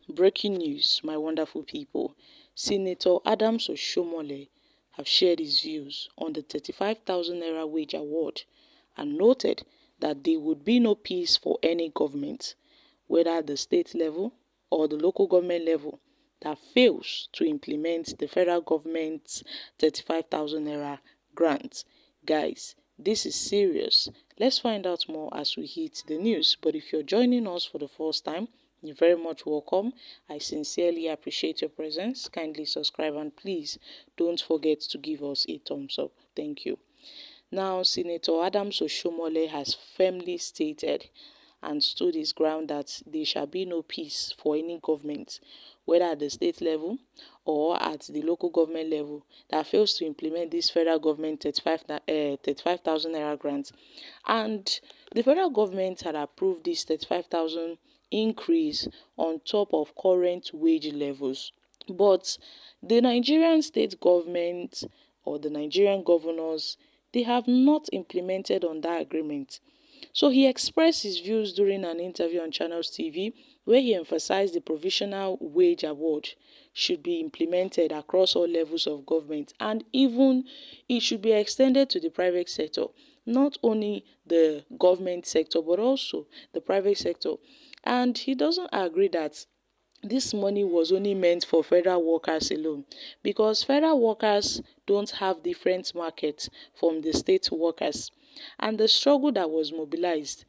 Breaking news, my wonderful people. Senator Adams Oshiomole have shared his views on the 35,000 naira wage award and noted that there would be no peace for any government, whether at the state level or the local government level, that fails to implement the federal government's 35,000 naira grant. Guys, this is serious. Let's find out more as we hit the news. But if you're joining us for the first time, you're very much welcome. I sincerely appreciate your presence. Kindly subscribe and please don't forget to give us a thumbs up. Thank you. Now, Senator Adams Oshiomhole has firmly stated and stood his ground that there shall be no peace for any government, whether at the state level or at the local government level, that fails to implement this federal government 35,000 naira grant. And the federal government had approved this 35,000 increase on top of current wage levels. But the Nigerian state government or the Nigerian governors, they have not implemented on that agreement. So he expressed his views during an interview on Channels TV where he emphasized the provisional wage award should be implemented across all levels of government, and even it should be extended to the private sector, not only the government sector but also the private sector. And he doesn't agree that this money was only meant for federal workers alone, because federal workers don't have different markets from the state workers. And the struggle that was mobilized,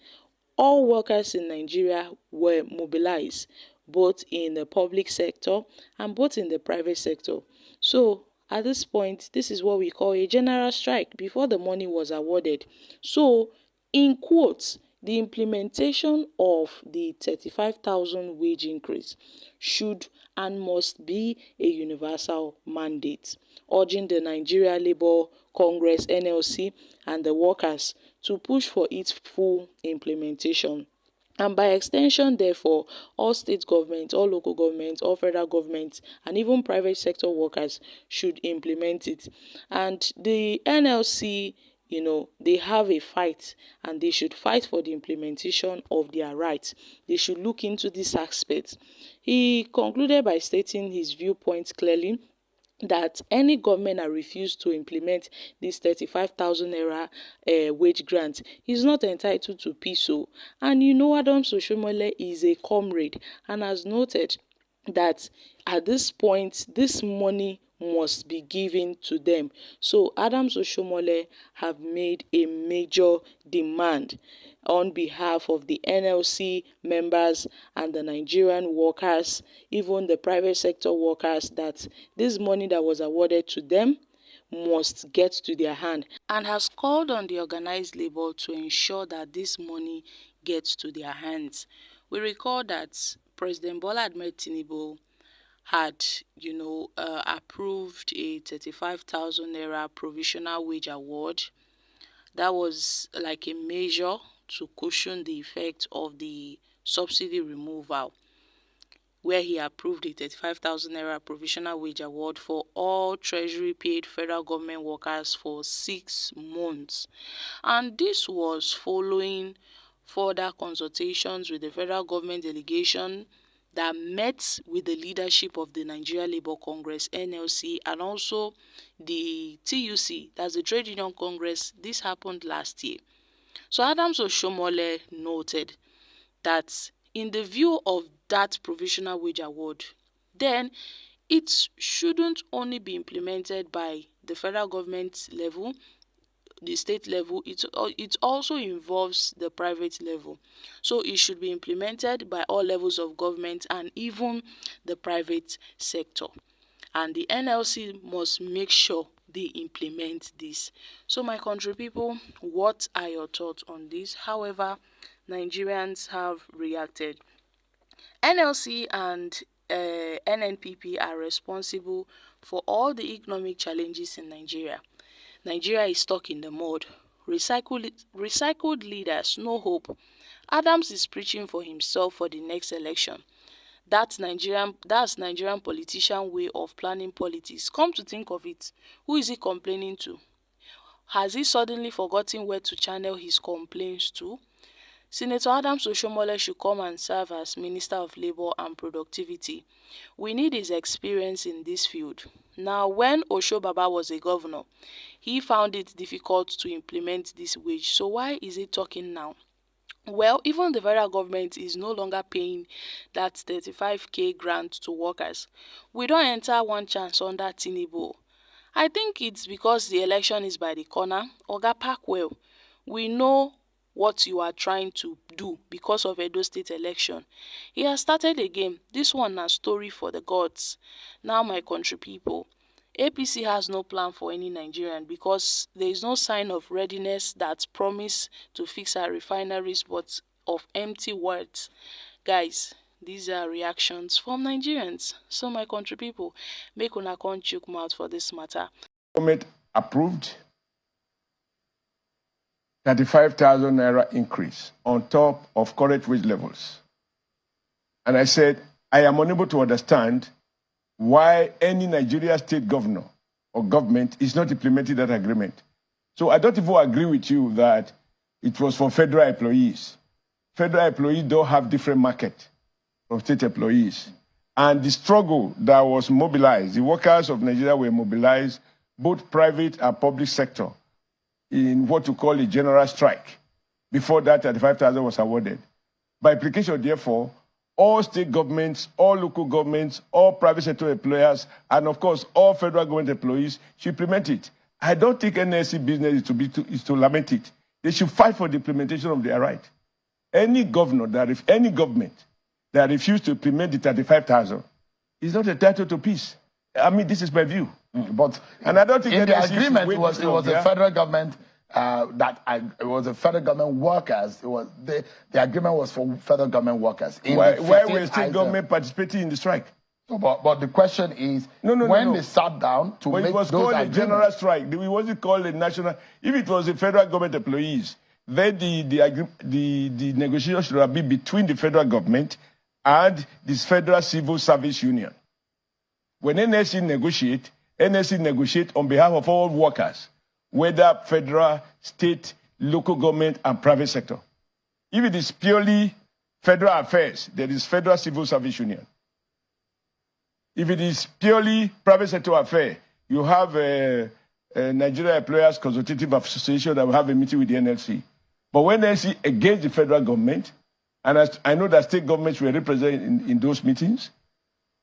all workers in Nigeria were mobilized, both in the public sector and both in the private sector. So at this point, this is what we call a general strike before the money was awarded. So in quotes, the implementation of the 35,000 wage increase should and must be a universal mandate, urging the Nigeria Labour Congress (NLC) and the workers to push for its full implementation. And by extension, therefore, all state governments, all local governments, all federal governments, and even private sector workers should implement it. And the NLC, they have a fight and they should fight for the implementation of their rights. They should look into this aspect. He concluded by stating his viewpoints clearly that any government that refused to implement this 35,000 naira wage grant is not entitled to peace. And Adams Oshiomhole is a comrade and has noted that at this point, this money must be given to them. So Adams Oshiomhole have made a major demand on behalf of the NLC members and the Nigerian workers, even the private sector workers, that this money that was awarded to them must get to their hand, and has called on the organized labor to ensure that this money gets to their hands. We recall that President Bola Ahmed Tinubu had, approved a 35,000 naira provisional wage award. That was like a measure to cushion the effect of the subsidy removal, where he approved a 35,000 naira provisional wage award for all treasury paid federal government workers for 6 months. And this was following further consultations with the federal government delegation that met with the leadership of the Nigeria Labour Congress (NLC) and also the TUC, that's the Trade Union Congress. This happened last year. So Adams Oshiomhole noted that in the view of that provisional wage award, then it shouldn't only be implemented by the federal government level, the state level, it also involves the private level. So it should be implemented by all levels of government and even the private sector. And the NLC must make sure they implement this. So my country people, what are your thoughts on this? However, Nigerians have reacted. NLC and NNPP are responsible for all the economic challenges in Nigeria. Nigeria is stuck in the mud. Recycled leaders, no hope. Adams is preaching for himself for the next election. That's Nigerian politician way of planning politics. Come to think of it, who is he complaining to? Has he suddenly forgotten where to channel his complaints to? Senator Adams Oshiomole should come and serve as Minister of Labour and Productivity. We need his experience in this field. Now, when Oshobaba was a governor, he found it difficult to implement this wage. So why is he talking now? Well, even the federal government is no longer paying that 35k grant to workers. We don't enter one chance under Tinubu. I think it's because the election is by the corner. Oga Parkwell, we know what you are trying to do because of Edo State election. He has started a game. This one na story for the gods. Now, my country people, APC has no plan for any Nigerian because there is no sign of readiness that promise to fix our refineries but of empty words. Guys, these are reactions from Nigerians. So my country people, make una come chook mouth for this matter. Government approved 35,000 naira increase on top of current wage levels. And I said, I am unable to understand why any Nigeria state governor or government is not implementing that agreement. So I don't even agree with you that it was for federal employees. Federal employees don't have different market from state employees. And the struggle that was mobilized, the workers of Nigeria were mobilized, both private and public sector, in what you call a general strike, before that 35,000 was awarded. By implication, therefore, all state governments, all local governments, all private sector employers, and of course, all federal government employees should implement it. I don't think NSC business is to lament it. They should fight for the implementation of their right. Any government that refuses to implement the 35,000 is not entitled to peace. I mean, this is my view. But and I don't think in the NSC agreement, it was the federal government it was the federal government workers. It was the agreement was for federal government workers. Why were state government participating in the strike? So, but the question is, when they sat down to make it was those called agreements, a general strike. It wasn't called a national. If it was the federal government employees, then the negotiation should have been between the federal government and this federal civil service union. When NSC negotiate on behalf of all workers, whether federal, state, local government, and private sector. If it is purely federal affairs, there is Federal Civil Service Union. If it is purely private sector affair, you have a Nigeria Employers Consultative Association that will have a meeting with the NLC. But when NLC against the federal government, and as I know that state governments were represented in those meetings,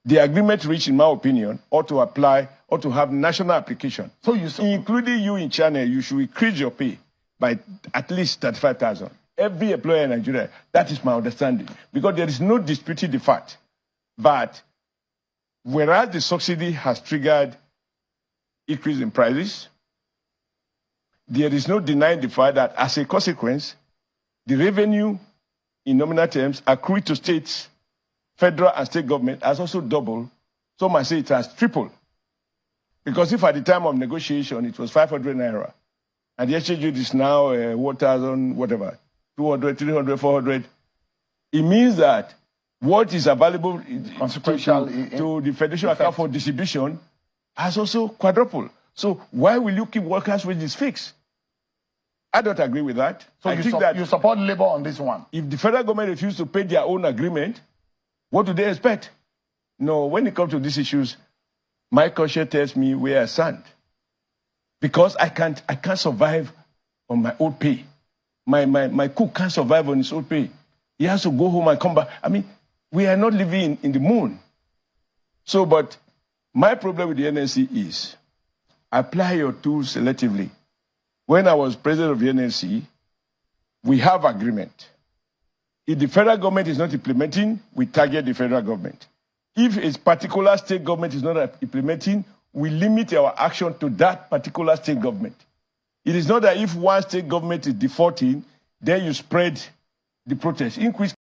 the agreement reached, in my opinion, ought to apply, ought to have national application. So including you in China, you should increase your pay by at least 35,000. Every employer in Nigeria, that is my understanding. Because there is no disputing the fact. But whereas the subsidy has triggered increase in prices, there is no denying the fact that as a consequence, the revenue in nominal terms accrued to states, federal and state government has also doubled. Some might say it has tripled. Because if at the time of negotiation it was 500 naira, and the exchange rate is now 1,000, whatever, 200, 300, 400, it means that what is available to the federation account for distribution has also quadrupled. So why will you keep workers' wages fixed? I don't agree with that. So you support labor on this one? If the federal government refuses to pay their own agreement, what do they expect? No, when it comes to these issues, my conscience tells me where I stand. Because I can't survive on my own pay. My cook can't survive on his own pay. He has to go home and come back. I mean, we are not living in the moon. So, but my problem with the NLC is apply your tools selectively. When I was president of the NLC, we have agreement. If the federal government is not implementing, we target the federal government. If a particular state government is not implementing, we limit our action to that particular state government. It is not that if one state government is defaulting, then you spread the protest. Increase